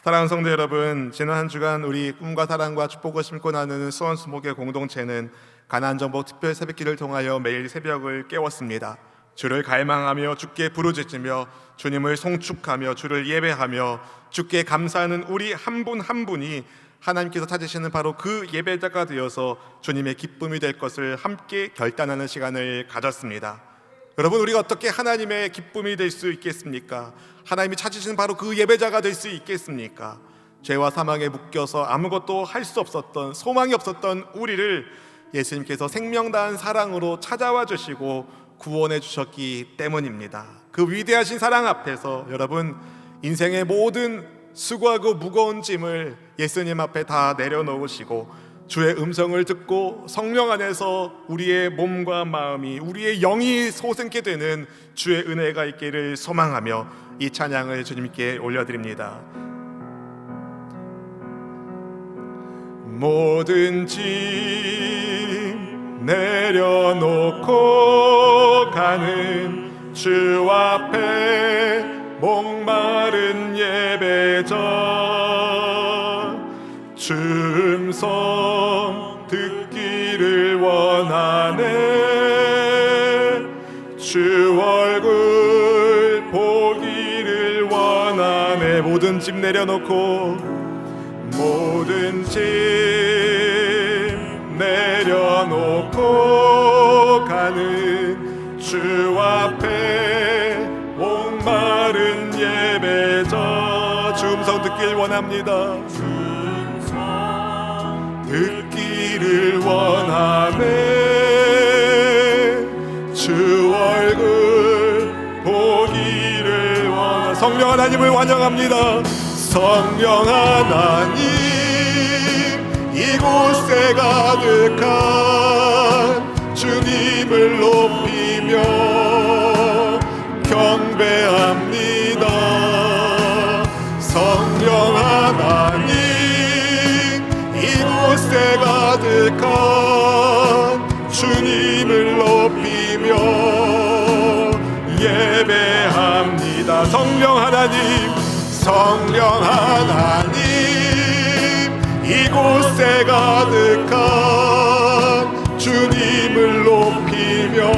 사랑하는 성도 여러분, 지난 한 주간 우리 꿈과 사랑과 축복을 심고 나누는 수원수목의 공동체는 가나안정복 특별 새벽기를 통하여 매일 새벽을 깨웠습니다. 주를 갈망하며 주께 부르짖으며 주님을 송축하며 주를 예배하며 주께 감사하는 우리 한 분 한 분이 하나님께서 찾으시는 바로 그 예배자가 되어서 주님의 기쁨이 될 것을 함께 결단하는 시간을 가졌습니다. 여러분, 우리가 어떻게 하나님의 기쁨이 될 수 있겠습니까? 하나님이 찾으시는 바로 그 예배자가 될 수 있겠습니까? 죄와 사망에 묶여서 아무것도 할 수 없었던, 소망이 없었던 우리를 예수님께서 생명 다한 사랑으로 찾아와 주시고 구원해 주셨기 때문입니다. 그 위대하신 사랑 앞에서 여러분, 인생의 모든 수고하고 무거운 짐을 예수님 앞에 다 내려놓으시고 주의 음성을 듣고 성령 안에서 우리의 몸과 마음이, 우리의 영이 솟게 되는 주의 은혜가 있기를 소망하며 이 찬양을 주님께 올려드립니다. 모든 짐 내려놓고 가는 주 앞에 목마른 예배자, 주 음성 듣기를 원하네, 주 얼굴 보기를 원하네. 모든 짐 내려놓고, 모든 짐 내려놓고 가는 주 앞에 목마른 예배자, 주 음성 듣길 원합니다. 듣기를 원하네, 주 얼굴 보기를 원하네. 성령 하나님을 환영합니다. 성령 하나님, 이곳에 가득한 주님을 높이며 경배합니다. 성령 하나님, 이곳에 가득한 주님을 높이며 예배합니다. 성령 하나님, 성령 하나님, 이곳에 가득한 주님을 높이며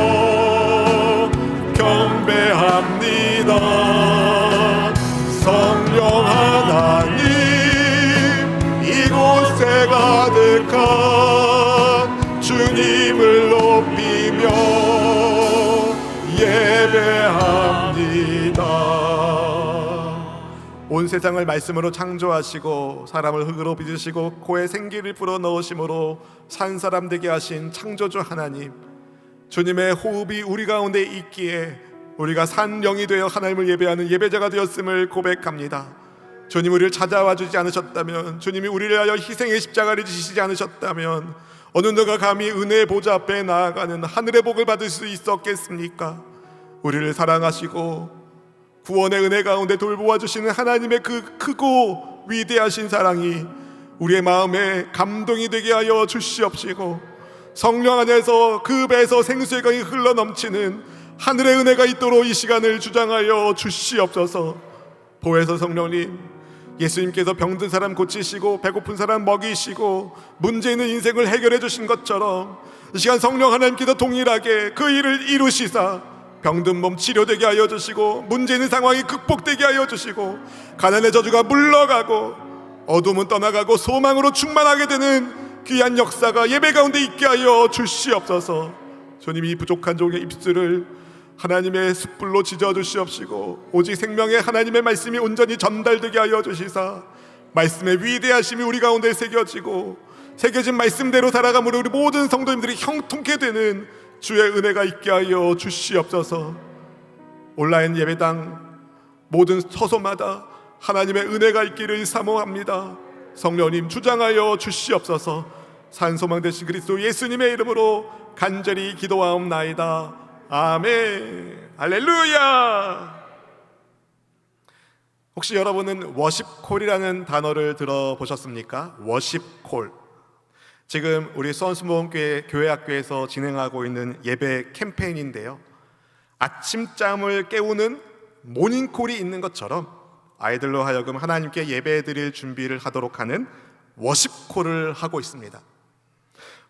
경배합니다. 성령 하나님, 이곳에 가득한 주님을 높이며 예배합니다. 온 세상을 말씀으로 창조하시고 사람을 흙으로 빚으시고 코에 생기를 불어넣으심으로 산 사람 되게 하신 창조주 하나님, 주님의 호흡이 우리 가운데 있기에 우리가 산 영이 되어 하나님을 예배하는 예배자가 되었음을 고백합니다. 주님 우리를 찾아와 주지 않으셨다면, 주님이 우리를 위하여 희생의 십자가를 지시지 않으셨다면 어느 누가 감히 은혜의 보좌 앞에 나아가는 하늘의 복을 받을 수 있었겠습니까? 우리를 사랑하시고 구원의 은혜 가운데 돌보아 주시는 하나님의 그 크고 위대하신 사랑이 우리의 마음에 감동이 되게 하여 주시옵시고, 성령 안에서 그 배에서 생수의 강이 흘러넘치는 하늘의 은혜가 있도록 이 시간을 주장하여 주시옵소서. 보혜사 성령님, 예수님께서 병든 사람 고치시고 배고픈 사람 먹이시고 문제 있는 인생을 해결해 주신 것처럼 이 시간 성령 하나님께서 동일하게 그 일을 이루시사 병든 몸 치료되게 하여 주시고 문제 있는 상황이 극복되게 하여 주시고 가난의 저주가 물러가고 어둠은 떠나가고 소망으로 충만하게 되는 귀한 역사가 예배 가운데 있게 하여 주시옵소서. 주님이 이 부족한 종의 입술을 하나님의 숯불로 지져 주시옵시고 오직 생명의 하나님의 말씀이 온전히 전달되게 하여 주시사 말씀의 위대하심이 우리 가운데 새겨진 말씀대로 살아감으로 우리 모든 성도님들이 형통케 되는 주의 은혜가 있게 하여 주시옵소서. 온라인 예배당 모든 처소마다 하나님의 은혜가 있기를 사모합니다. 성령님 주장하여 주시옵소서. 산소망 되신 그리스도 예수님의 이름으로 간절히 기도하옵나이다. 아멘. 할렐루야. 혹시 여러분은 워십콜이라는 단어를 들어보셨습니까? 워십콜. 지금 우리 수원수목교회 교회학교에서 진행하고 있는 예배 캠페인인데요, 아침잠을 깨우는 모닝콜이 있는 것처럼 아이들로 하여금 하나님께 예배드릴 준비를 하도록 하는 워십콜을 하고 있습니다.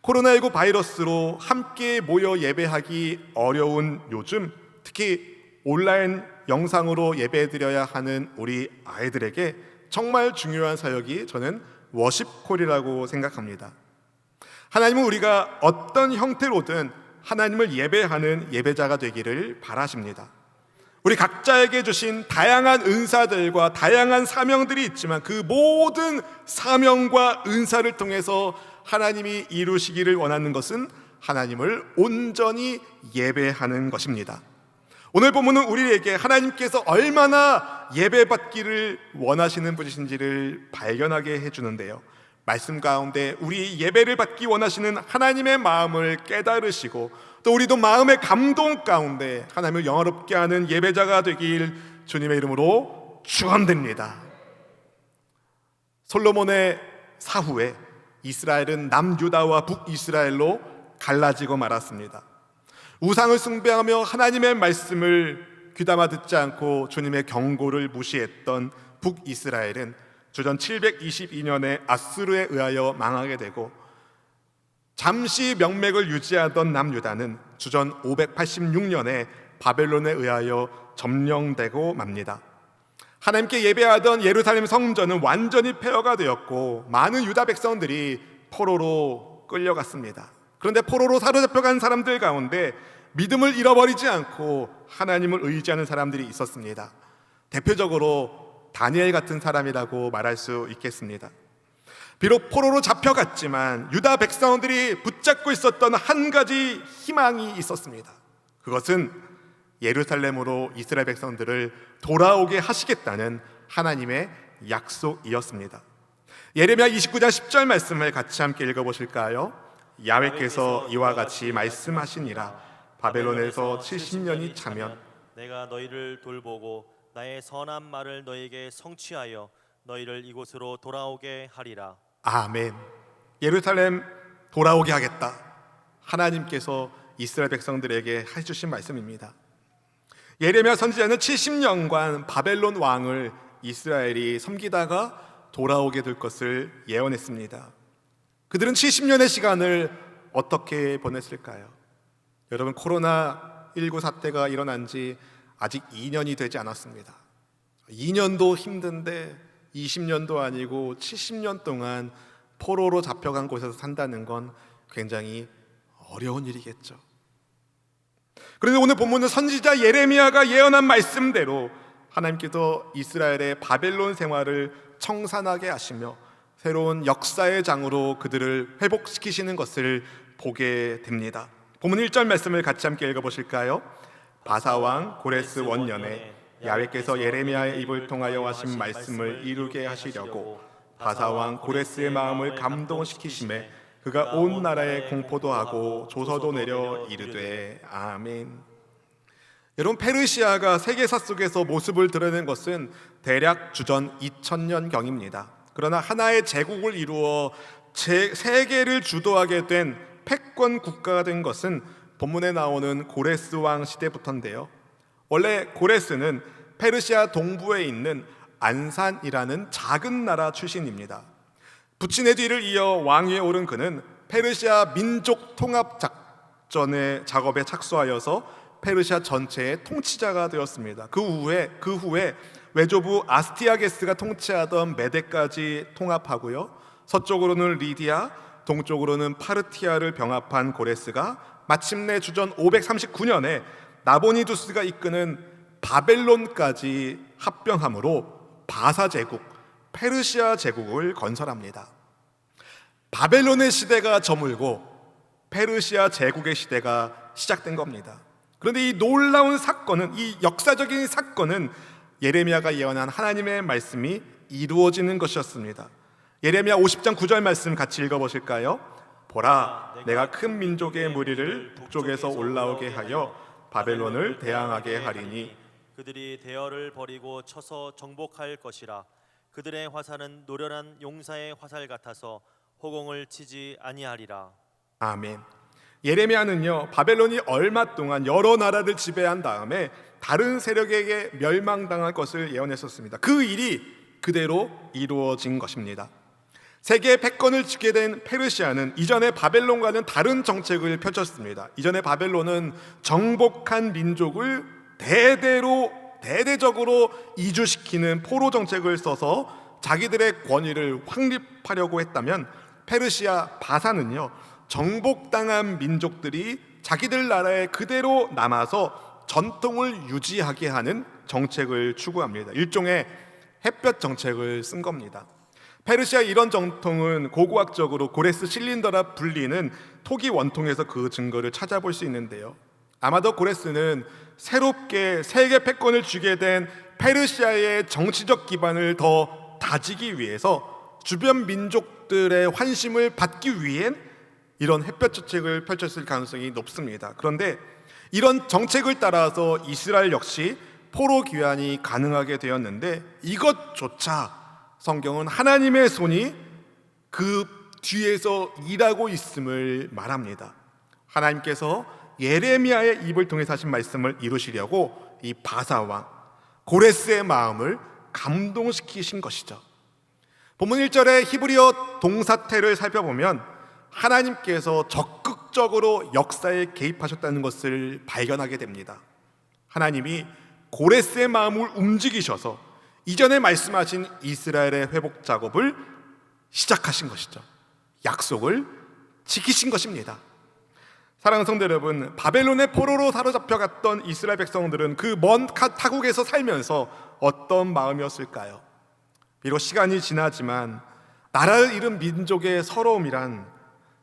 코로나19 바이러스로 함께 모여 예배하기 어려운 요즘, 특히 온라인 영상으로 예배드려야 하는 우리 아이들에게 정말 중요한 사역이 저는 워십콜이라고 생각합니다. 하나님은 우리가 어떤 형태로든 하나님을 예배하는 예배자가 되기를 바라십니다. 우리 각자에게 주신 다양한 은사들과 다양한 사명들이 있지만 그 모든 사명과 은사를 통해서 하나님이 이루시기를 원하는 것은 하나님을 온전히 예배하는 것입니다. 오늘 본문은 우리에게 하나님께서 얼마나 예배받기를 원하시는 분이신지를 발견하게 해주는데요, 말씀 가운데 우리 예배를 받기 원하시는 하나님의 마음을 깨달으시고 또 우리도 마음의 감동 가운데 하나님을 영화롭게 하는 예배자가 되길 주님의 이름으로 축원드립니다. 솔로몬의 사후에 이스라엘은 남유다와 북이스라엘로 갈라지고 말았습니다. 우상을 숭배하며 하나님의 말씀을 귀담아 듣지 않고 주님의 경고를 무시했던 북이스라엘은 주전 722년에 아수르에 의하여 망하게 되고, 잠시 명맥을 유지하던 남유다는 주전 586년에 바벨론에 의하여 점령되고 맙니다. 하나님께 예배하던 예루살렘 성전은 완전히 폐허가 되었고 많은 유다 백성들이 포로로 끌려갔습니다. 그런데 포로로 사로잡혀간 사람들 가운데 믿음을 잃어버리지 않고 하나님을 의지하는 사람들이 있었습니다. 대표적으로 다니엘 같은 사람이라고 말할 수 있겠습니다. 비록 포로로 잡혀갔지만 유다 백성들이 붙잡고 있었던 한 가지 희망이 있었습니다. 그것은 예루살렘으로 이스라엘 백성들을 돌아오게 하시겠다는 하나님의 약속이었습니다. 예레미야 29장 10절 말씀을 같이 함께 읽어보실까요? 야훼께서 이와 같이 말씀하시니라. 바벨론에서 70년이 차면 내가 너희를 돌보고 나의 선한 말을 너희에게 성취하여 너희를 이곳으로 돌아오게 하리라. 아멘. 예루살렘 돌아오게 하겠다, 하나님께서 이스라엘 백성들에게 해주신 말씀입니다. 예레미야 선지자는 70년간 바벨론 왕을 이스라엘이 섬기다가 돌아오게 될 것을 예언했습니다. 그들은 70년의 시간을 어떻게 보냈을까요? 여러분, 코로나19 사태가 일어난 지 아직 2년이 되지 않았습니다. 2년도 힘든데 20년도 아니고 70년 동안 포로로 잡혀간 곳에서 산다는 건 굉장히 어려운 일이겠죠. 그런데 오늘 본문은 선지자 예레미야가 예언한 말씀대로 하나님께서 이스라엘의 바벨론 생활을 청산하게 하시며 새로운 역사의 장으로 그들을 회복시키시는 것을 보게 됩니다. 본문 1절 말씀을 같이 함께 읽어보실까요? 바사왕 고레스 원년에 야훼께서 예레미야의 입을 통하여 하신 말씀을 이루게 하시려고 바사왕 고레스의 마음을 감동시키심에 그가 온 나라에 공포도 하고 조서도 내려 이르되 아멘. 여러분, 페르시아가 세계사 속에서 모습을 드러낸 것은 대략 주전 2000년경입니다. 그러나 하나의 제국을 이루어 세계를 주도하게 된 패권 국가가 된 것은 본문에 나오는 고레스 왕 시대부터인데요, 원래 고레스는 페르시아 동부에 있는 안산이라는 작은 나라 출신입니다. 부친의 뒤를 이어 왕위에 오른 그는 페르시아 민족 통합 작전의 작업에 착수하여서 페르시아 전체의 통치자가 되었습니다. 그 후에 외조부 아스티아게스가 통치하던 메대까지 통합하고요, 서쪽으로는 리디아, 동쪽으로는 파르티아를 병합한 고레스가 마침내 주전 539년에 나보니두스가 이끄는 바벨론까지 합병함으로 바사 제국, 페르시아 제국을 건설합니다. 바벨론의 시대가 저물고 페르시아 제국의 시대가 시작된 겁니다. 그런데 이 놀라운 사건은, 이 역사적인 사건은 예레미야가 예언한 하나님의 말씀이 이루어지는 것이었습니다. 예레미야 50장 9절 말씀 같이 읽어보실까요? 보라, 내가 큰 민족의 무리를 북쪽에서 올라오게 하여 바벨론을 대항하게 하리니 그들이 대열을 버리고 쳐서 정복할 것이라. 그들의 화살은 노련한 용사의 화살 같아서 호공을 치지 아니하리라. 아멘. 예레미야는요, 바벨론이 얼마 동안 여러 나라를 지배한 다음에 다른 세력에게 멸망당할 것을 예언했었습니다. 그 일이 그대로 이루어진 것입니다. 세계의 패권을 쥐게 된 페르시아는 이전의 바벨론과는 다른 정책을 펼쳤습니다. 이전의 바벨론은 정복한 민족을 대대적으로 이주시키는 포로 정책을 써서 자기들의 권위를 확립하려고 했다면, 페르시아 바사는요, 정복당한 민족들이 자기들 나라에 그대로 남아서 전통을 유지하게 하는 정책을 추구합니다. 일종의 햇볕 정책을 쓴 겁니다. 페르시아의 이런 정통은 고고학적으로 고레스 실린더라 불리는 토기 원통에서 그 증거를 찾아볼 수 있는데요, 아마도 고레스는 새롭게 세계 패권을 쥐게 된 페르시아의 정치적 기반을 더 다지기 위해서 주변 민족들의 환심을 받기 위hen 이런 햇볕 정책을 펼쳤을 가능성이 높습니다. 그런데 이런 정책을 따라서 이스라엘 역시 포로 귀환이 가능하게 되었는데, 이것조차 성경은 하나님의 손이 그 뒤에서 일하고 있음을 말합니다. 하나님께서 예레미야의 입을 통해서 하신 말씀을 이루시려고 이 바사왕 고레스의 마음을 감동시키신 것이죠. 본문 1절의 히브리어 동사태를 살펴보면 하나님께서 적극적으로 역사에 개입하셨다는 것을 발견하게 됩니다. 하나님이 고레스의 마음을 움직이셔서 이전에 말씀하신 이스라엘의 회복 작업을 시작하신 것이죠. 약속을 지키신 것입니다. 사랑하는 성도 여러분, 바벨론의 포로로 사로잡혀갔던 이스라엘 백성들은 그 먼 타국에서 살면서 어떤 마음이었을까요? 비록 시간이 지나지만 나라를 잃은 민족의 서러움이란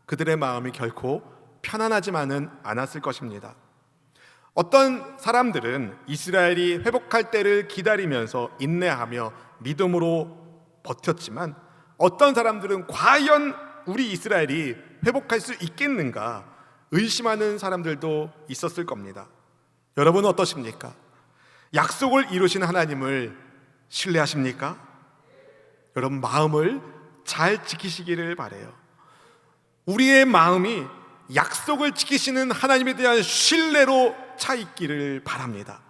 그들의 마음이 결코 편안하지만은 않았을 것입니다. 어떤 사람들은 이스라엘이 회복할 때를 기다리면서 인내하며 믿음으로 버텼지만, 어떤 사람들은 과연 우리 이스라엘이 회복할 수 있겠는가 의심하는 사람들도 있었을 겁니다. 여러분은 어떠십니까? 약속을 이루신 하나님을 신뢰하십니까? 여러분, 마음을 잘 지키시기를 바라요. 우리의 마음이 약속을 지키시는 하나님에 대한 신뢰로 차 있기를 바랍니다.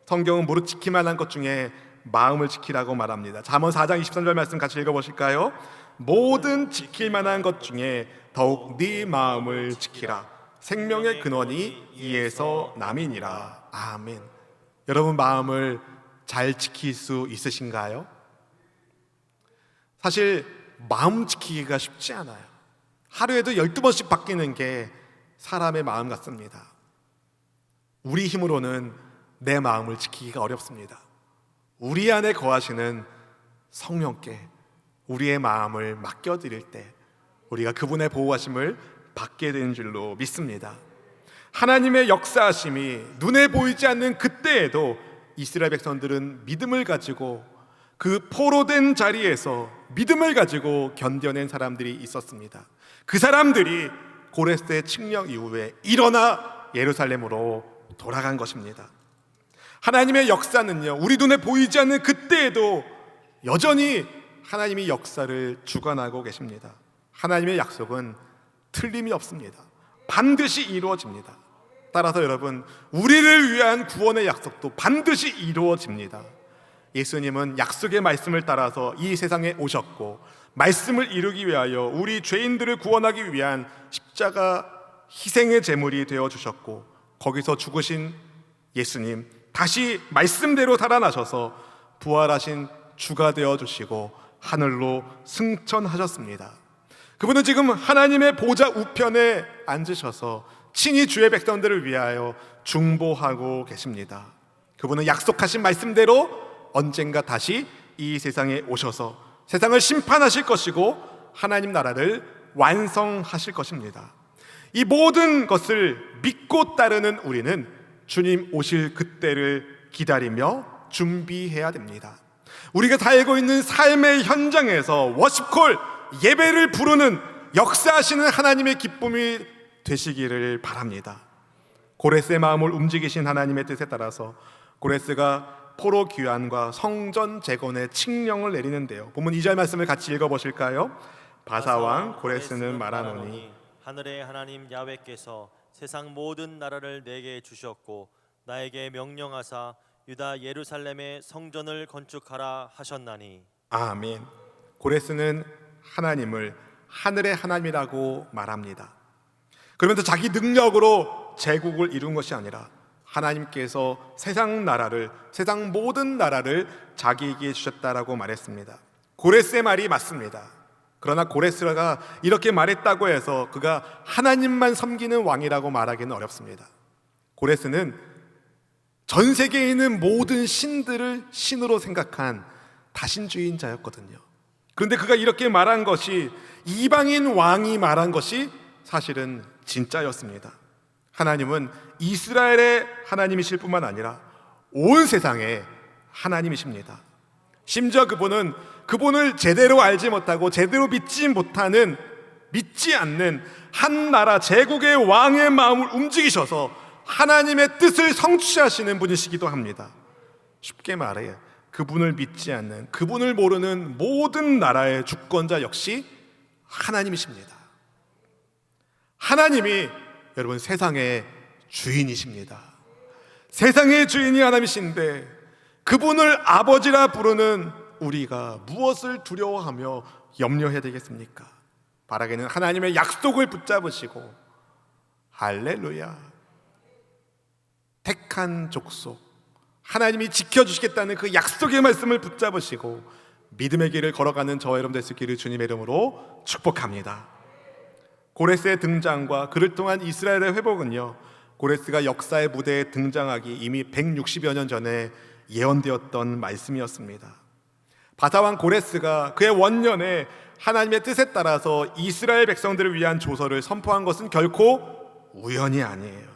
성경은 무릇 지킬 만한 것 중에 마음을 지키라고 말합니다. 잠언 4장 23절 말씀 같이 읽어보실까요? 모든 지킬 만한 것 중에 더욱 네 마음을 지키라. 생명의 근원이 이에서 남이니라. 아멘. 여러분, 마음을 잘 지킬 수 있으신가요? 사실 마음 지키기가 쉽지 않아요. 하루에도 12번씩 바뀌는 게 사람의 마음 같습니다. 우리 힘으로는 내 마음을 지키기가 어렵습니다. 우리 안에 거하시는 성령께 우리의 마음을 맡겨드릴 때 우리가 그분의 보호하심을 받게 되는 줄로 믿습니다. 하나님의 역사하심이 눈에 보이지 않는 그때에도 이스라엘 백성들은 믿음을 가지고 그 포로된 자리에서 믿음을 가지고 견뎌낸 사람들이 있었습니다. 그 사람들이 고레스의 칙령 이후에 일어나 예루살렘으로 돌아간 것입니다. 하나님의 역사는요, 우리 눈에 보이지 않는 그때에도 여전히 하나님이 역사를 주관하고 계십니다. 하나님의 약속은 틀림이 없습니다. 반드시 이루어집니다. 따라서 여러분, 우리를 위한 구원의 약속도 반드시 이루어집니다. 예수님은 약속의 말씀을 따라서 이 세상에 오셨고, 말씀을 이루기 위하여 우리 죄인들을 구원하기 위한 십자가 희생의 제물이 되어주셨고, 거기서 죽으신 예수님 다시 말씀대로 살아나셔서 부활하신 주가 되어주시고 하늘로 승천하셨습니다. 그분은 지금 하나님의 보좌 우편에 앉으셔서 친히 주의 백성들을 위하여 중보하고 계십니다. 그분은 약속하신 말씀대로 언젠가 다시 이 세상에 오셔서 세상을 심판하실 것이고 하나님 나라를 완성하실 것입니다. 이 모든 것을 믿고 따르는 우리는 주님 오실 그때를 기다리며 준비해야 됩니다. 우리가 살고 있는 삶의 현장에서 워십콜, 예배를 부르는 역사하시는 하나님의 기쁨이 되시기를 바랍니다. 고레스의 마음을 움직이신 하나님의 뜻에 따라서 고레스가 포로 귀환과 성전 재건의 칙령을 내리는데요, 본문 2절 말씀을 같이 읽어보실까요? 바사왕 고레스는 말하노니 하늘의 하나님 야훼께서 세상 모든 나라를 내게 주셨고 나에게 명령하사 유다 예루살렘의 성전을 건축하라 하셨나니. 아멘. 고레스는 하나님을 하늘의 하나님이라고 말합니다. 그러면서 자기 능력으로 제국을 이룬 것이 아니라 하나님께서 세상 모든 나라를 자기에게 주셨다라고 말했습니다. 고레스의 말이 맞습니다. 그러나 고레스가 이렇게 말했다고 해서 그가 하나님만 섬기는 왕이라고 말하기는 어렵습니다. 고레스는 전 세계에 있는 모든 신들을 신으로 생각한 다신주의자였거든요. 그런데 그가 이렇게 말한 것이, 이방인 왕이 말한 것이 사실은 진짜였습니다. 하나님은 이스라엘의 하나님이실 뿐만 아니라 온 세상의 하나님이십니다. 심지어 그분을 제대로 알지 못하고 제대로 믿지 않는 한 나라 제국의 왕의 마음을 움직이셔서 하나님의 뜻을 성취하시는 분이시기도 합니다. 쉽게 말해 그분을 믿지 않는, 그분을 모르는 모든 나라의 주권자 역시 하나님이십니다. 하나님이 여러분 세상의 주인이십니다. 세상의 주인이 하나님이신데 그분을 아버지라 부르는 우리가 무엇을 두려워하며 염려해야 되겠습니까? 바라기는 하나님의 약속을 붙잡으시고, 할렐루야, 택한 족속, 하나님이 지켜주시겠다는 그 약속의 말씀을 붙잡으시고 믿음의 길을 걸어가는 저와 여러분 될 수 있기를 주님의 이름으로 축복합니다. 고레스의 등장과 그를 통한 이스라엘의 회복은요, 고레스가 역사의 무대에 등장하기 이미 160여 년 전에 예언되었던 말씀이었습니다. 바사왕 고레스가 그의 원년에 하나님의 뜻에 따라서 이스라엘 백성들을 위한 조서를 선포한 것은 결코 우연이 아니에요.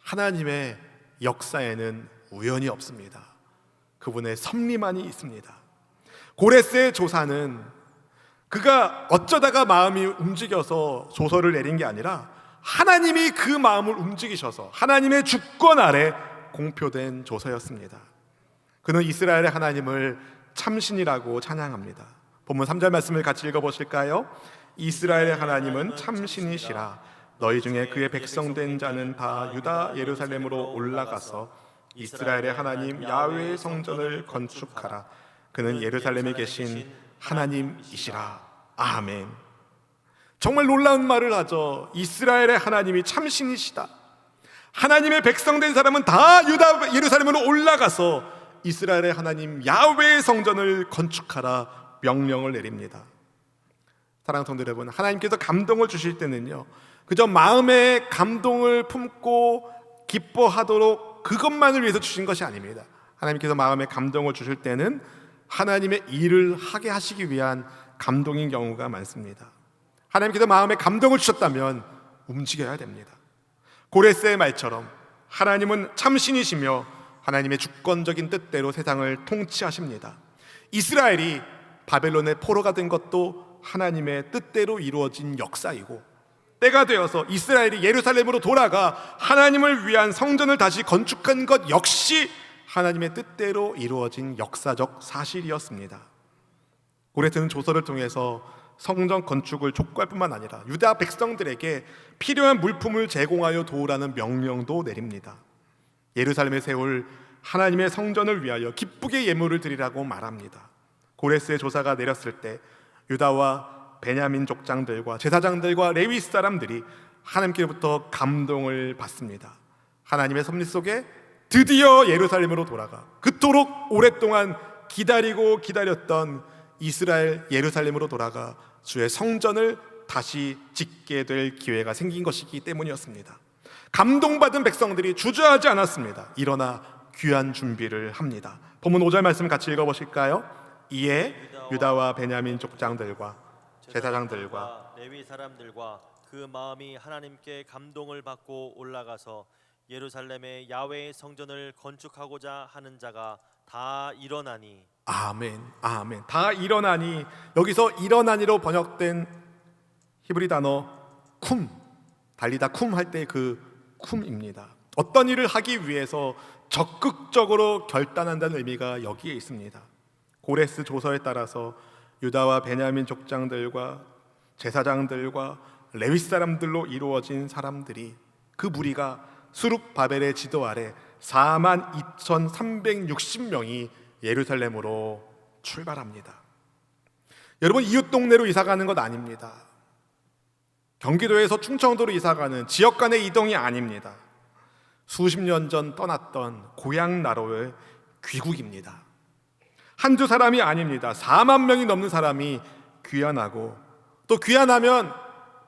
하나님의 역사에는 우연이 없습니다. 그분의 섭리만이 있습니다. 고레스의 조사는 그가 어쩌다가 마음이 움직여서 조서를 내린 게 아니라 하나님이 그 마음을 움직이셔서 하나님의 주권 아래 공표된 조서였습니다. 그는 이스라엘의 하나님을 참신이라고 찬양합니다. 본문 3절 말씀을 같이 읽어보실까요? 이스라엘의 하나님은 참신이시라. 너희 중에 그의 백성된 자는 다 유다 예루살렘으로 올라가서 이스라엘의 하나님 야훼의 성전을 건축하라. 그는 예루살렘에 계신 하나님이시라. 아멘. 정말 놀라운 말을 하죠. 이스라엘의 하나님이 참신이시다. 하나님의 백성된 사람은 다 유다 예루살렘으로 올라가서 이스라엘의 하나님 야훼의 성전을 건축하라 명령을 내립니다. 사랑하는 성도 여러분, 하나님께서 감동을 주실 때는요, 그저 마음에 감동을 품고 기뻐하도록 그것만을 위해서 주신 것이 아닙니다. 하나님께서 마음에 감동을 주실 때는 하나님의 일을 하게 하시기 위한 감동인 경우가 많습니다. 하나님께서 마음에 감동을 주셨다면 움직여야 됩니다. 고레스의 말처럼 하나님은 참신이시며 하나님의 주권적인 뜻대로 세상을 통치하십니다. 이스라엘이 바벨론의 포로가 된 것도 하나님의 뜻대로 이루어진 역사이고, 때가 되어서 이스라엘이 예루살렘으로 돌아가 하나님을 위한 성전을 다시 건축한 것 역시 하나님의 뜻대로 이루어진 역사적 사실이었습니다. 고레스는 조서를 통해서 성전 건축을 촉구할 뿐만 아니라 유다 백성들에게 필요한 물품을 제공하여 도우라는 명령도 내립니다. 예루살렘에 세울 하나님의 성전을 위하여 기쁘게 예물을 드리라고 말합니다. 고레스의 조사가 내렸을 때 유다와 베냐민 족장들과 제사장들과 레위 사람들이 하나님께로부터 감동을 받습니다. 하나님의 섭리 속에 드디어 예루살렘으로 돌아가 그토록 오랫동안 기다렸던 이스라엘 예루살렘으로 돌아가 주의 성전을 다시 짓게 될 기회가 생긴 것이기 때문이었습니다. 감동받은 백성들이 주저하지 않았습니다. 일어나 귀한 준비를 합니다. 본문 5절 말씀 같이 읽어보실까요? 이에 유다와 베냐민 족장들과 제사장들과 레위 사람들과 그 마음이 하나님께 감동을 받고 올라가서 예루살렘의 야훼의 성전을 건축하고자 하는 자가 다 일어나니. 아멘, 아멘. 다 일어나니, 여기서 일어나니로 번역된 히브리 단어 쿰, 달리다 쿰 할 때 그 쿰입니다. 어떤 일을 하기 위해서 적극적으로 결단한다는 의미가 여기에 있습니다. 고레스 조서에 따라서 유다와 베냐민 족장들과 제사장들과 레위 사람들로 이루어진 사람들이, 그 무리가 수룹바벨의 지도 아래 42,360명이 예루살렘으로 출발합니다. 여러분, 이웃 동네로 이사 가는 것 아닙니다. 경기도에서 충청도로 이사 가는 지역 간의 이동이 아닙니다. 수십 년 전 떠났던 고향 나라의 귀국입니다. 한두 사람이 아닙니다. 4만 명이 넘는 사람이 귀환하고, 또 귀환하면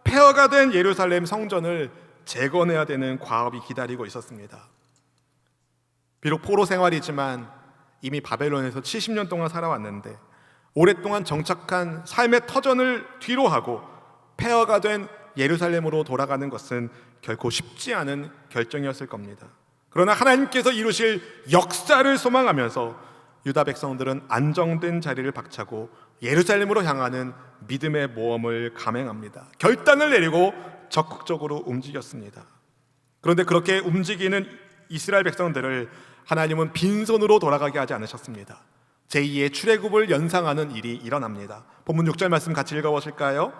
폐허가 된 예루살렘 성전을 재건해야 되는 과업이 기다리고 있었습니다. 비록 포로 생활이지만 이미 바벨론에서 70년 동안 살아왔는데, 오랫동안 정착한 삶의 터전을 뒤로하고 폐허가 된 예루살렘으로 돌아가는 것은 결코 쉽지 않은 결정이었을 겁니다. 그러나 하나님께서 이루실 역사를 소망하면서 유다 백성들은 안정된 자리를 박차고 예루살렘으로 향하는 믿음의 모험을 감행합니다. 결단을 내리고 적극적으로 움직였습니다. 그런데 그렇게 움직이는 이스라엘 백성들을 하나님은 빈손으로 돌아가게 하지 않으셨습니다. 제2의 출애굽을 연상하는 일이 일어납니다. 본문 6절 말씀 같이 읽어보실까요?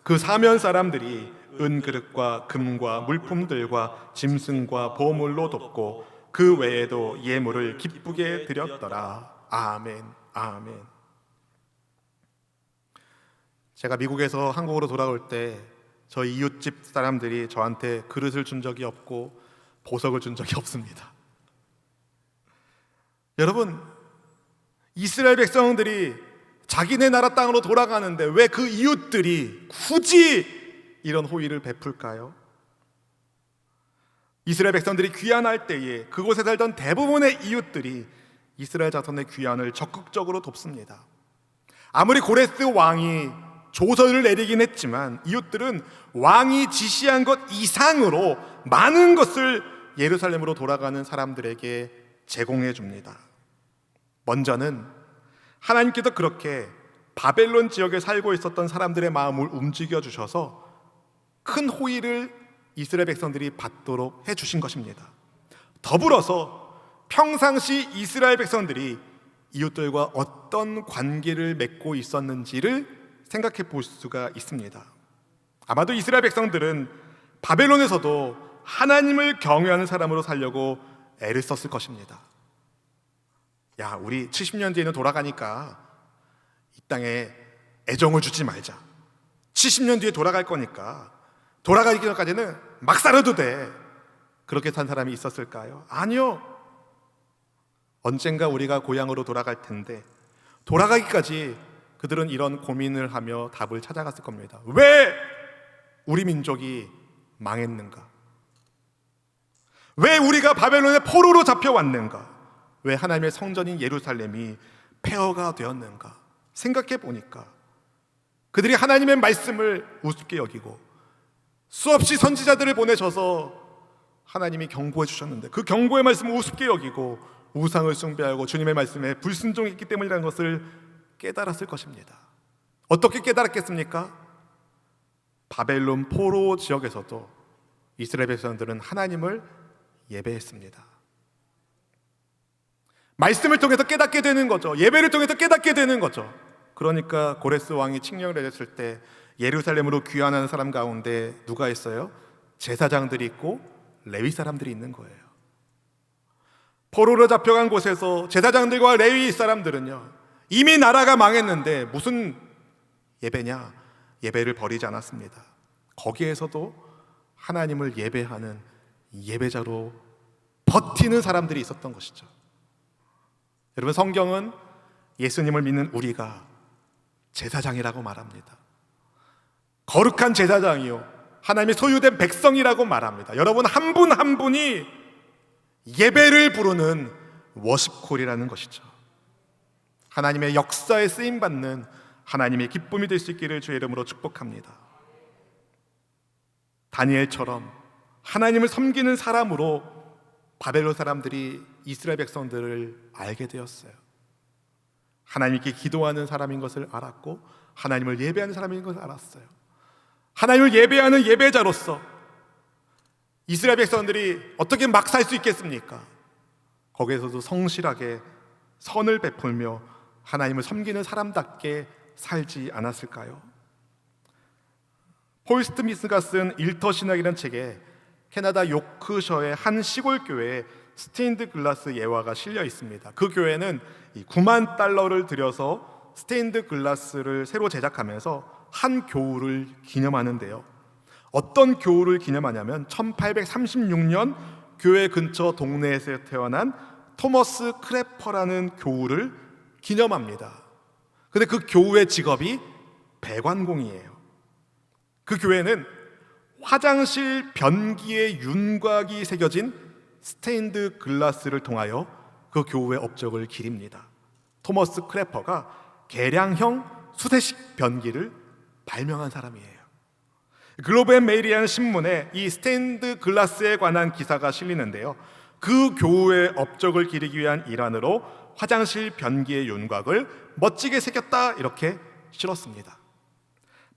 그 사면 사람들이 은그릇과 금과 물품들과 짐승과 보물로 돕고 그 외에도 예물을 기쁘게 드렸더라. 아멘, 아멘. 제가 미국에서 한국으로 돌아올 때 저희 이웃집 사람들이 저한테 그릇을 준 적이 없고 보석을 준 적이 없습니다. 여러분, 이스라엘 백성들이 자기네 나라 땅으로 돌아가는데 왜 그 이웃들이 굳이 이런 호의를 베풀까요? 이스라엘 백성들이 귀환할 때에 그곳에 살던 대부분의 이웃들이 이스라엘 자손의 귀환을 적극적으로 돕습니다. 아무리 고레스 왕이 조서를 내리긴 했지만 이웃들은 왕이 지시한 것 이상으로 많은 것을 예루살렘으로 돌아가는 사람들에게 제공해 줍니다. 먼저는 하나님께서 그렇게 바벨론 지역에 살고 있었던 사람들의 마음을 움직여 주셔서 큰 호의를 이스라엘 백성들이 받도록 해주신 것입니다. 더불어서 평상시 이스라엘 백성들이 이웃들과 어떤 관계를 맺고 있었는지를 생각해 볼 수가 있습니다. 아마도 이스라엘 백성들은 바벨론에서도 하나님을 경외하는 사람으로 살려고 애를 썼을 것입니다. 야, 우리 70년 뒤에는 돌아가니까 이 땅에 애정을 주지 말자. 70년 뒤에 돌아갈 거니까 돌아가기 전까지는 막 살아도 돼. 그렇게 산 사람이 있었을까요? 아니요. 언젠가 우리가 고향으로 돌아갈 텐데 돌아가기까지 그들은 이런 고민을 하며 답을 찾아갔을 겁니다. 왜 우리 민족이 망했는가? 왜 우리가 바벨론의 포로로 잡혀왔는가? 왜 하나님의 성전인 예루살렘이 폐허가 되었는가? 생각해 보니까 그들이 하나님의 말씀을 우습게 여기고 수없이 선지자들을 보내셔서 하나님이 경고해 주셨는데 그 경고의 말씀을 우습게 여기고 우상을 숭배하고 주님의 말씀에 불순종했기 때문이라는 것을 깨달았을 것입니다. 어떻게 깨달았겠습니까? 바벨론 포로 지역에서도 이스라엘 백성들은 하나님을 예배했습니다. 말씀을 통해서 깨닫게 되는 거죠. 예배를 통해서 깨닫게 되는 거죠. 그러니까 고레스 왕이 칙령을 내렸을 때 예루살렘으로 귀환하는 사람 가운데 누가 있어요? 제사장들이 있고 레위 사람들이 있는 거예요. 포로로 잡혀간 곳에서 제사장들과 레위 사람들은요, 이미 나라가 망했는데 무슨 예배냐? 예배를 버리지 않았습니다. 거기에서도 하나님을 예배하는 예배자로 버티는 사람들이 있었던 것이죠. 여러분, 성경은 예수님을 믿는 우리가 제사장이라고 말합니다. 거룩한 제사장이요, 하나님의 소유된 백성이라고 말합니다. 여러분, 한 분 한 분이 예배를 부르는 워십콜이라는 것이죠. 하나님의 역사에 쓰임받는 하나님의 기쁨이 될 수 있기를 주의 이름으로 축복합니다. 다니엘처럼 하나님을 섬기는 사람으로 바벨론 사람들이 이스라엘 백성들을 알게 되었어요. 하나님께 기도하는 사람인 것을 알았고 하나님을 예배하는 사람인 것을 알았어요. 하나님을 예배하는 예배자로서 이스라엘 백성들이 어떻게 막 살 수 있겠습니까? 거기에서도 성실하게 선을 베풀며 하나님을 섬기는 사람답게 살지 않았을까요? 홀 스미스가 쓴 일터 신학이라는 책에 캐나다 요크셔의 한 시골 교회에 스테인드 글라스 예화가 실려 있습니다. 그 교회는 9만 달러를 들여서 스테인드 글라스를 새로 제작하면서 한 교우를 기념하는데요. 어떤 교우를 기념하냐면 1836년 교회 근처 동네에서 태어난 토머스 크래퍼라는 교우를 기념합니다. 근데 그 교우의 직업이 배관공이에요. 그 교회는 화장실 변기에 윤곽이 새겨진 스테인드 글라스를 통하여 그 교우의 업적을 기립니다. 토머스 크래퍼가 개량형 수세식 변기를 발명한 사람이에요. 글로브 앤 메일이라는 신문에 이 스테인드 글라스에 관한 기사가 실리는데요. 그 교우의 업적을 기리기 위한 일환으로 화장실 변기의 윤곽을 멋지게 새겼다 이렇게 실었습니다.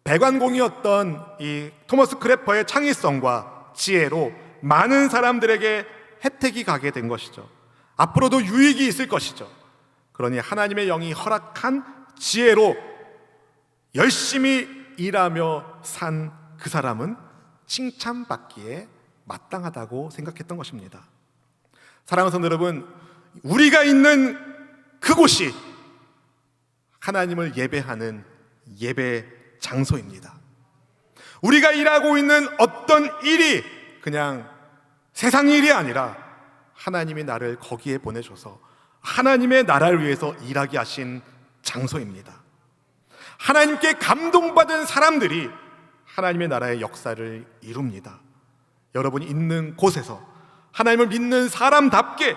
배관공이었던 이 토머스 크래퍼의 창의성과 지혜로 많은 사람들에게 혜택이 가게 된 것이죠. 앞으로도 유익이 있을 것이죠. 그러니 하나님의 영이 허락한 지혜로 열심히 일하며 산 그 사람은 칭찬받기에 마땅하다고 생각했던 것입니다. 사랑하는 성도 여러분, 우리가 있는 그곳이 하나님을 예배하는 예배 장소입니다. 우리가 일하고 있는 어떤 일이 그냥 세상 일이 아니라 하나님이 나를 거기에 보내줘서 하나님의 나라를 위해서 일하게 하신 장소입니다. 하나님께 감동받은 사람들이 하나님의 나라의 역사를 이룹니다. 여러분이 있는 곳에서 하나님을 믿는 사람답게,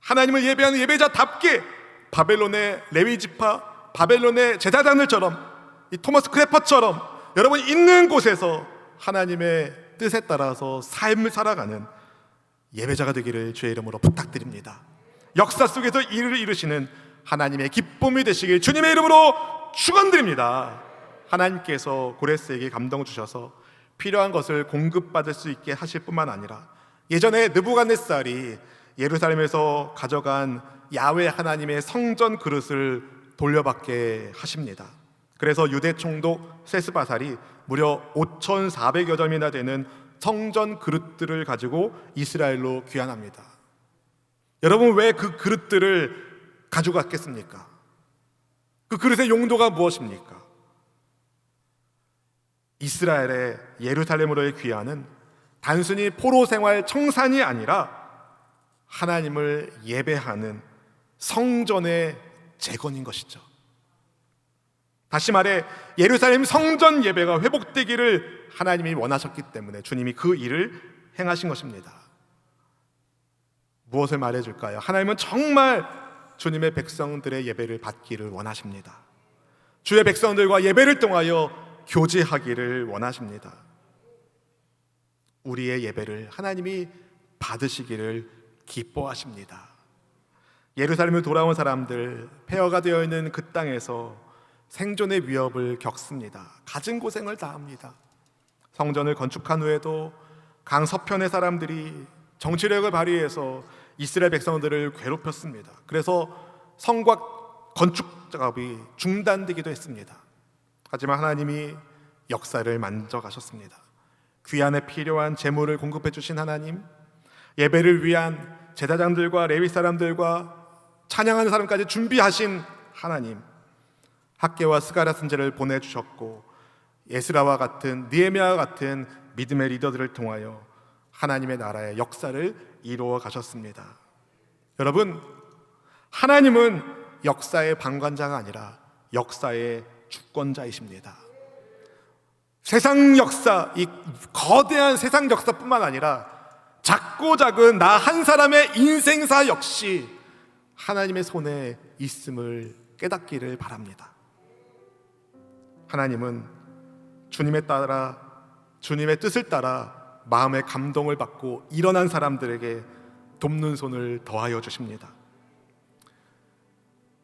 하나님을 예배하는 예배자답게 바벨론의 레위지파, 바벨론의 제사장들처럼, 이 토머스 크래퍼처럼 여러분이 있는 곳에서 하나님의 뜻에 따라서 삶을 살아가는 예배자가 되기를 주의 이름으로 부탁드립니다. 역사 속에서 일을 이루시는 하나님의 기쁨이 되시길 주님의 이름으로 축원드립니다. 하나님께서 고레스에게 감동 주셔서 필요한 것을 공급받을 수 있게 하실 뿐만 아니라 예전에 느부갓네살이 예루살렘에서 가져간 야훼 하나님의 성전 그릇을 돌려받게 하십니다. 그래서 유대 총독 세스바살이 무려 5,400여 점이나 되는 성전 그릇들을 가지고 이스라엘로 귀환합니다. 여러분, 왜 그 그릇들을 가져갔겠습니까? 그 그릇의 용도가 무엇입니까? 이스라엘의 예루살렘으로의 귀환은 단순히 포로 생활 청산이 아니라 하나님을 예배하는 성전의 재건인 것이죠. 다시 말해 예루살렘 성전 예배가 회복되기를 하나님이 원하셨기 때문에 주님이 그 일을 행하신 것입니다. 무엇을 말해줄까요? 하나님은 정말 주님의 백성들의 예배를 받기를 원하십니다. 주의 백성들과 예배를 통하여 교제하기를 원하십니다. 우리의 예배를 하나님이 받으시기를 기뻐하십니다. 예루살렘을 돌아온 사람들, 폐허가 되어 있는 그 땅에서 생존의 위협을 겪습니다. 갖은 고생을 다합니다. 성전을 건축한 후에도 강서편의 사람들이 정치력을 발휘해서 이스라엘 백성들을 괴롭혔습니다. 그래서 성곽 건축 작업이 중단되기도 했습니다. 하지만 하나님이 역사를 만져가셨습니다. 귀환에 필요한 재물을 공급해 주신 하나님, 예배를 위한 제사장들과 레위 사람들과 찬양하는 사람까지 준비하신 하나님, 학개와 스가랴 선지자를 보내주셨고 에스라와 같은, 느헤미야와 같은 믿음의 리더들을 통하여 하나님의 나라의 역사를 이루어 가셨습니다. 여러분, 하나님은 역사의 방관자가 아니라 역사의 주권자이십니다. 세상 역사, 이 거대한 세상 역사뿐만 아니라 작고 작은 나 한 사람의 인생사 역시 하나님의 손에 있음을 깨닫기를 바랍니다. 하나님은 주님의 뜻을 따라 마음의 감동을 받고 일어난 사람들에게 돕는 손을 더하여 주십니다.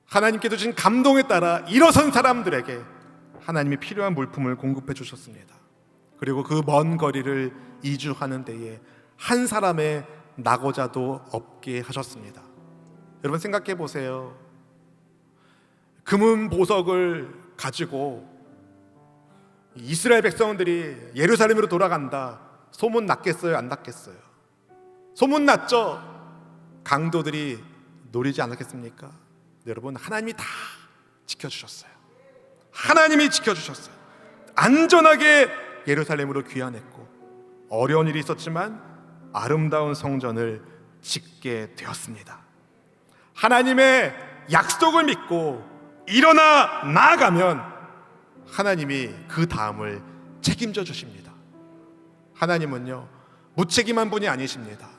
하나님께서 주신 감동에 따라 일어선 사람들에게 하나님이 필요한 물품을 공급해 주셨습니다. 그리고 그 먼 거리를 이주하는 데에 한 사람의 낙오자도 없게 하셨습니다. 여러분 생각해 보세요. 금은 보석을 가지고 이스라엘 백성들이 예루살렘으로 돌아간다, 소문 났겠어요? 안 났겠어요? 소문 났죠. 강도들이 노리지 않았겠습니까? 여러분, 하나님이 다 지켜주셨어요. 하나님이 지켜주셨어요. 안전하게 예루살렘으로 귀환했고, 어려운 일이 있었지만 아름다운 성전을 짓게 되었습니다. 하나님의 약속을 믿고 일어나 나아가면 하나님이 그 다음을 책임져 주십니다. 하나님은요, 무책임한 분이 아니십니다.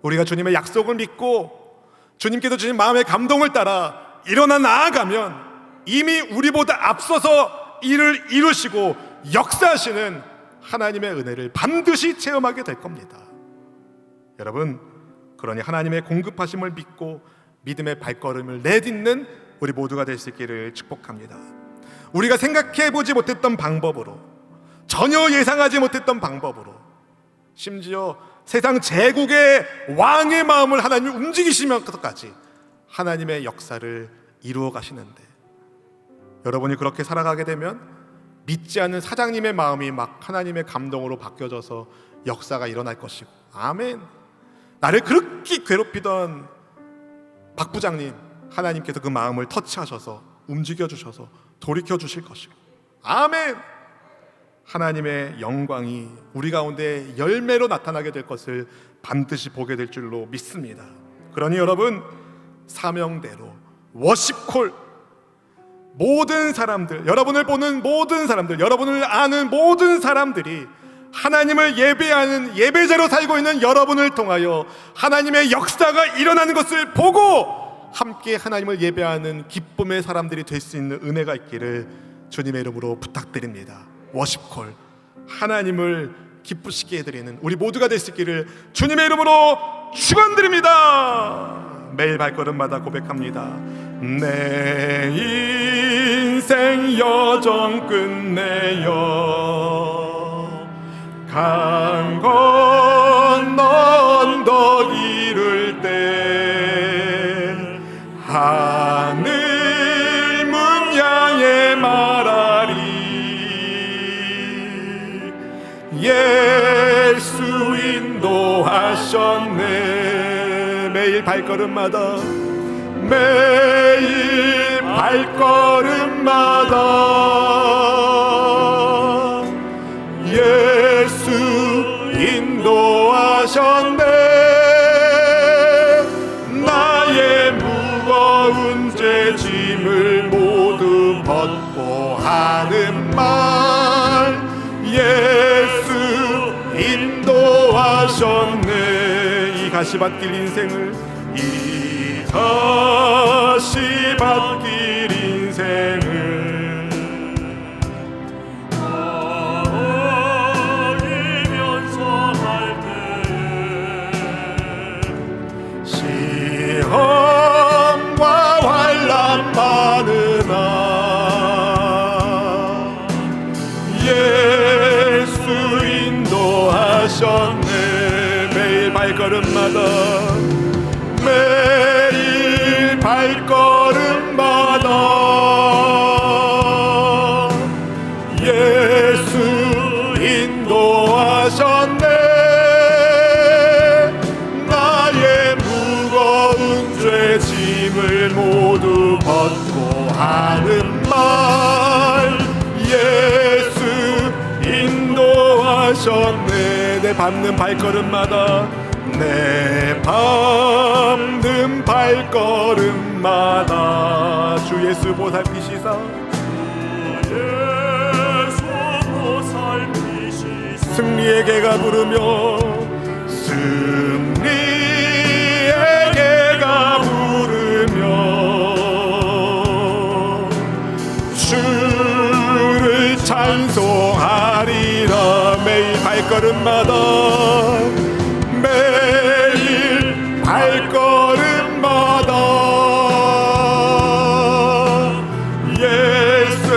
우리가 주님의 약속을 믿고 주님께서 주신 마음의 감동을 따라 일어나 나아가면 이미 우리보다 앞서서 일을 이루시고 역사하시는 하나님의 은혜를 반드시 체험하게 될 겁니다. 여러분, 그러니 하나님의 공급하심을 믿고 믿음의 발걸음을 내딛는 우리 모두가 될 수 있기를 축복합니다. 우리가 생각해보지 못했던 방법으로, 전혀 예상하지 못했던 방법으로, 심지어 세상 제국의 왕의 마음을 하나님이 움직이시면서까지 하나님의 역사를 이루어 가시는데, 여러분이 그렇게 살아가게 되면 믿지 않는 사장님의 마음이 막 하나님의 감동으로 바뀌어져서 역사가 일어날 것이고, 아멘. 나를 그렇게 괴롭히던 박 부장님, 하나님께서 그 마음을 터치하셔서 움직여 주셔서 돌이켜 주실 것이고, 아멘. 하나님의 영광이 우리 가운데 열매로 나타나게 될 것을 반드시 보게 될 줄로 믿습니다. 그러니 여러분, 사명대로 워십콜, 모든 사람들, 여러분을 보는 모든 사람들, 여러분을 아는 모든 사람들이 하나님을 예배하는 예배자로 살고 있는 여러분을 통하여 하나님의 역사가 일어나는 것을 보고 함께 하나님을 예배하는 기쁨의 사람들이 될 수 있는 은혜가 있기를 주님의 이름으로 부탁드립니다. 워십콜, 하나님을 기쁘시게 해드리는 우리 모두가 될 수 있기를 주님의 이름으로 축원드립니다. 매일 발걸음마다 고백합니다. 내 인생 여정 끝내요 강 건너 언덕 이룰 때 하늘 문 향해 말하리 예수 인도하셨네. 매일 발걸음마다, 매일 발걸음마다 예수 인도하셨네. 나의 무거운 죄 짐을 모두 벗고 하는 말 예수 인도하셨네. 이 가시밭길 인생을, 이 가시밭길 인생을 나아가면서 할 때 시험과 환난 많으나 예수 인도하셨네. 매일 발걸음마다, 매일 발걸음마다 예수 인도하셨네. 나의 무거운 죄 짐을 모두 벗고 하는 말 예수 인도하셨네. 내 밟는 발걸음마다, 내 밟는 발걸음마다 주 예수 보살피시사, 주 예수 보살피시사 승리의 개가 부르며, 승리의 개가 부르며 주를 찬송하리라. 매일 발걸음마다, 매일 발걸음마다 예수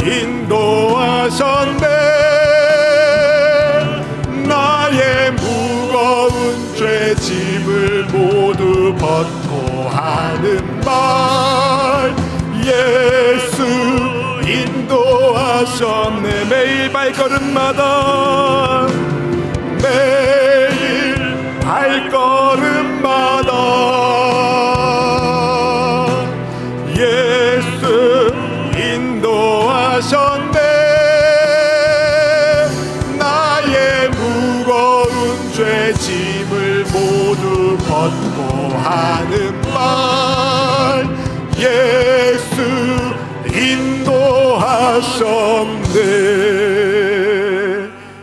인도하셨네. 나의 무거운 죄 짐을 모두 벗고 하는 말 예수 인도하셨네. 발걸음마다 매일 발걸음마다 예수 인도하셨네. 나의 무거운 죄 짐을 모두 벗고 하는 말 예수 인도하셨네.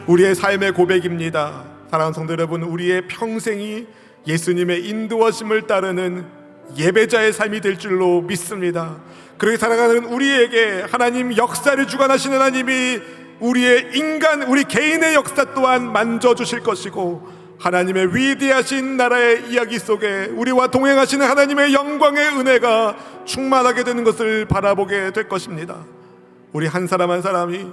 우리의 삶의 고백입니다. 사랑하는 성도 여러분, 우리의 평생이 예수님의 인도하심을 따르는 예배자의 삶이 될 줄로 믿습니다. 그렇게 살아가는 우리에게 하나님 역사를 주관하시는 하나님이 우리의 우리 개인의 역사 또한 만져주실 것이고, 하나님의 위대하신 나라의 이야기 속에 우리와 동행하시는 하나님의 영광의 은혜가 충만하게 되는 것을 바라보게 될 것입니다. 우리 한 사람 한 사람이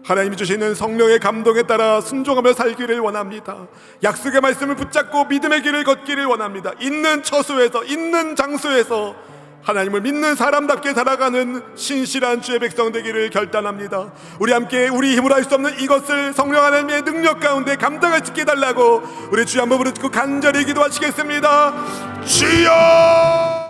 하나님이 주시는 성령의 감동에 따라 순종하며 살기를 원합니다. 약속의 말씀을 붙잡고 믿음의 길을 걷기를 원합니다. 있는 처소에서 있는 장소에서 하나님을 믿는 사람답게 살아가는 신실한 주의 백성 되기를 결단합니다. 우리 함께 우리 힘으로 할 수 없는 이것을 성령 하나님의 능력 가운데 감당할 수 있게 해달라고 우리 주여 한번 부르짖고 간절히 기도하시겠습니다. 주여!